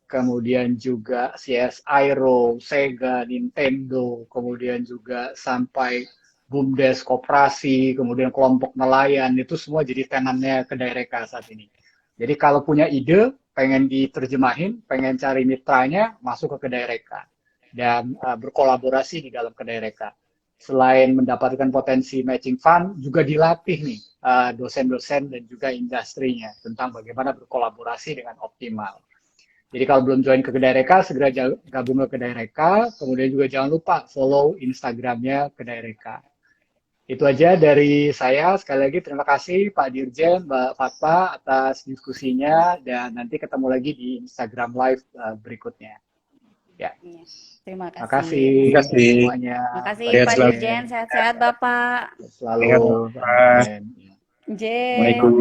kemudian juga CSIRO, Sega, Nintendo, kemudian juga sampai BUMDes, koperasi, kemudian kelompok nelayan, itu semua jadi tenannya Kedai Reka saat ini. Jadi kalau punya ide, pengen diterjemahin, pengen cari mitranya, masuk ke Kedai Reka. Dan berkolaborasi di dalam Kedai Reka. Selain mendapatkan potensi matching fund, juga dilatih nih dosen-dosen dan juga industrinya tentang bagaimana berkolaborasi dengan optimal. Jadi kalau belum join ke Kedai Reka, segera gabung ke Kedai Reka. Kemudian juga jangan lupa follow Instagramnya Kedai Reka. Itu aja dari saya. Sekali lagi terima kasih Pak Dirjen, Mbak Fatma atas diskusinya. Dan nanti ketemu lagi di Instagram Live berikutnya. Ya. Terima Terima kasih. kasih semuanya. Makasih Sehat Pak selalu. Dirjen, sehat-sehat Bapak. Selalu. Sehat, J. Assalamualaikum.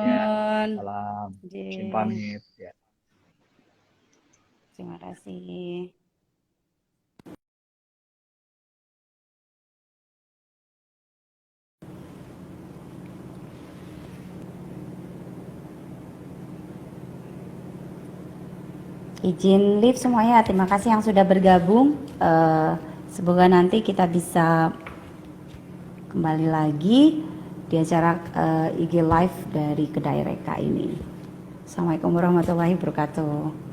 Ya, salam. J. Izin pamit. Ya. Terima kasih. Izin live semuanya, terima kasih yang sudah bergabung. Semoga nanti kita bisa kembali lagi di acara IG Live dari Kedai Reka ini. Assalamualaikum warahmatullahi wabarakatuh.